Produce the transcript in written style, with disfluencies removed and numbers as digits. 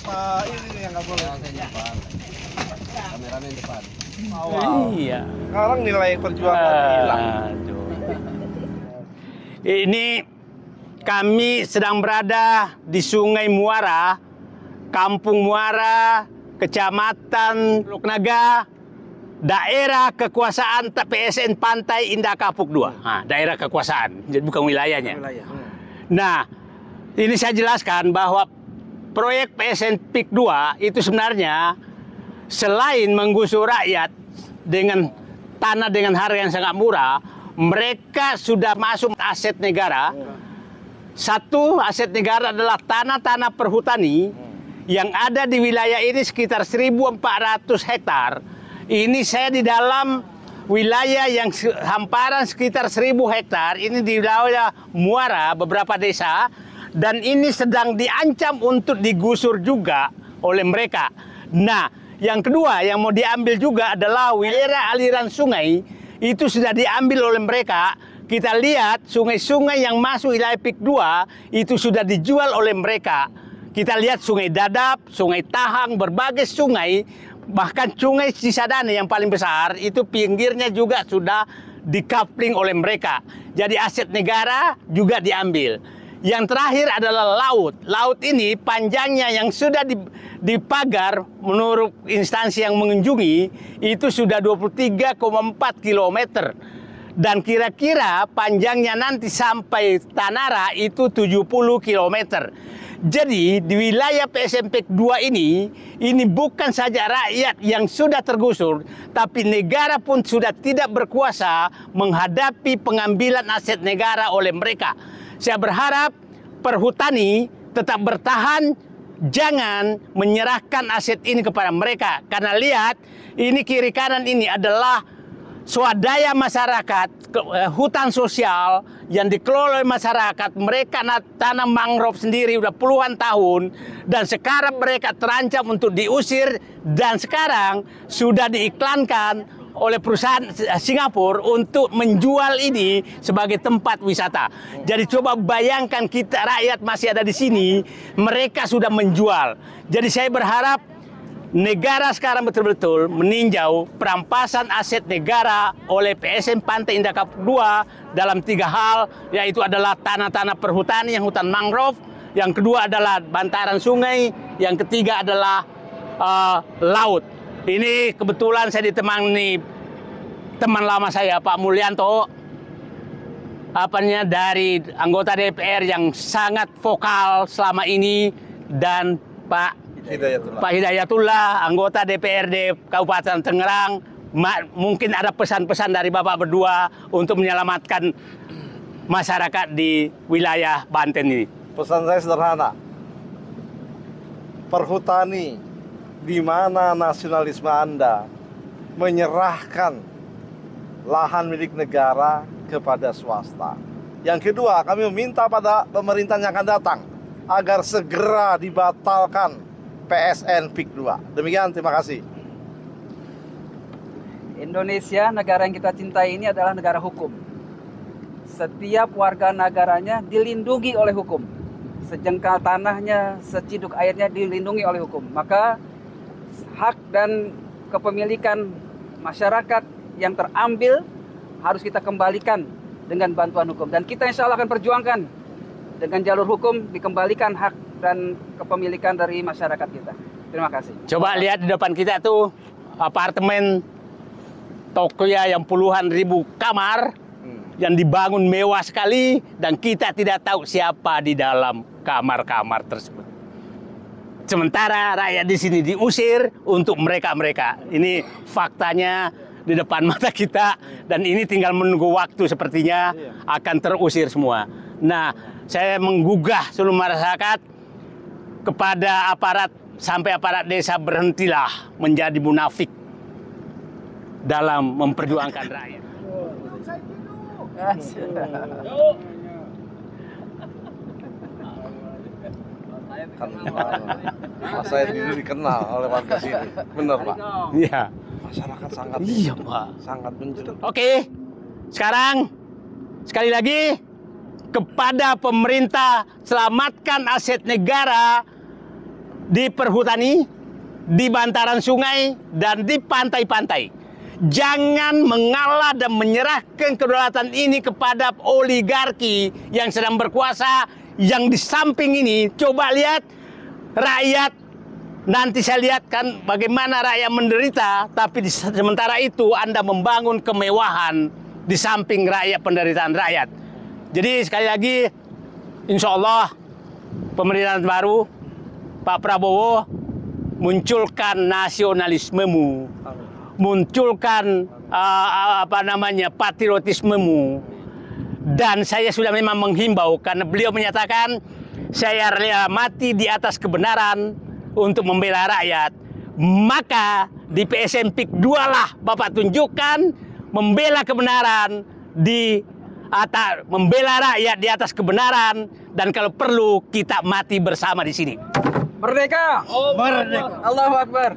Pak ini yang nggak boleh. Kameramen depan. Iya. Sekarang nilai perjuangan hilang. Aduh. Ini kami sedang berada di Sungai Muara, Kampung Muara, Kecamatan Teluk Naga, daerah kekuasaan PSN Pantai Indah Kapuk 2. Nah, daerah kekuasaan, jadi bukan wilayahnya. Nah, ini saya jelaskan bahwa proyek PSN PIK 2 itu sebenarnya selain menggusur rakyat dengan tanah dengan harga yang sangat murah, mereka sudah masuk aset negara. Satu aset negara adalah tanah-tanah perhutani yang ada di wilayah ini sekitar 1.400 hektar. Ini saya di dalam wilayah yang hamparan sekitar 1.000 hektar. Ini di wilayah Muara, beberapa desa. Dan ini sedang diancam untuk digusur juga oleh mereka. Nah, yang kedua yang mau diambil juga adalah wilayah aliran sungai. Itu sudah diambil oleh mereka. Kita lihat sungai-sungai yang masuk wilayah PIK 2 itu sudah dijual oleh mereka. Kita lihat sungai Dadap, sungai Tahang, berbagai sungai. Bahkan sungai Cisadane yang paling besar itu pinggirnya juga sudah dikapling oleh mereka. Jadi aset negara juga diambil. Yang terakhir adalah laut. Laut ini panjangnya yang sudah dipagar menurut instansi yang mengunjungi itu sudah 23,4 km. Dan kira-kira panjangnya nanti sampai Tanara itu 70 km. Jadi di wilayah PSMP 2 ini bukan saja rakyat yang sudah tergusur, tapi negara pun sudah tidak berkuasa menghadapi pengambilan aset negara oleh mereka. Saya berharap perhutani tetap bertahan, jangan menyerahkan aset ini kepada mereka. Karena lihat, ini kiri kanan ini adalah swadaya masyarakat, hutan sosial yang dikelola oleh masyarakat. Mereka tanam mangrove sendiri udah puluhan tahun, dan sekarang mereka terancam untuk diusir, dan sekarang sudah diiklankan oleh perusahaan Singapura untuk menjual ini sebagai tempat wisata. Jadi coba bayangkan kita rakyat masih ada di sini, mereka sudah menjual. Jadi saya berharap negara sekarang betul-betul meninjau perampasan aset negara oleh PSN Pantai Indah Kapuk 2 dalam 3 hal, yaitu adalah tanah-tanah perhutani yang hutan mangrove, yang kedua adalah bantaran sungai, yang ketiga adalah laut. Ini kebetulan saya ditemani teman lama saya, Pak Mulyanto, dari anggota DPR yang sangat vokal selama ini, dan Pak Hidayatullah, anggota DPRD Kabupaten Tangerang. Mungkin ada pesan-pesan dari Bapak berdua untuk menyelamatkan masyarakat di wilayah Banten ini. Pesan saya sederhana. Perhutani, di mana nasionalisme Anda menyerahkan lahan milik negara kepada swasta. Yang kedua, kami meminta pada pemerintahan yang akan datang agar segera dibatalkan PSN PIK 2. Demikian, terima kasih. Indonesia, negara yang kita cintai ini adalah negara hukum. Setiap warga negaranya dilindungi oleh hukum. Sejengkal tanahnya, seciduk airnya dilindungi oleh hukum. Maka hak dan kepemilikan masyarakat yang terambil harus kita kembalikan dengan bantuan hukum. Dan kita insya Allah akan perjuangkan dengan jalur hukum dikembalikan hak dan kepemilikan dari masyarakat kita. Terima kasih. Coba lihat di depan kita tuh apartemen Tokyo yang puluhan ribu kamar yang dibangun mewah sekali, dan kita tidak tahu siapa di dalam kamar-kamar tersebut. Sementara rakyat di sini diusir untuk mereka-mereka. Ini faktanya di depan mata kita, dan ini tinggal menunggu waktu, sepertinya akan terusir semua. Nah, saya menggugah seluruh masyarakat kepada aparat, sampai aparat desa berhentilah menjadi munafik dalam memperjuangkan rakyat. Mas Said dulu dikenal oleh warga sini, benar Pak? Iya. Masyarakat sangat, Iya Pak, sangat menjerut. Oke, sekarang sekali lagi kepada pemerintah, selamatkan aset negara di perhutani, di bantaran sungai, dan di pantai-pantai. Jangan mengalah dan menyerahkan kedaulatan ini kepada oligarki yang sedang berkuasa, yang di samping ini. Coba lihat rakyat, nanti saya lihatkan bagaimana rakyat menderita, tapi sementara itu Anda membangun kemewahan di samping rakyat, penderitaan rakyat. Jadi sekali lagi, insya Allah pemerintahan baru, Pak Prabowo, munculkan nasionalismemu, munculkan patriotismemu. Dan saya sudah memang menghimbau, karena beliau menyatakan saya rela mati di atas kebenaran untuk membela rakyat. Maka di PSM PIK 2 lah Bapak tunjukkan membela kebenaran, membela rakyat di atas kebenaran, dan kalau perlu kita mati bersama di sini. Merdeka! Merdeka! Allahu Akbar!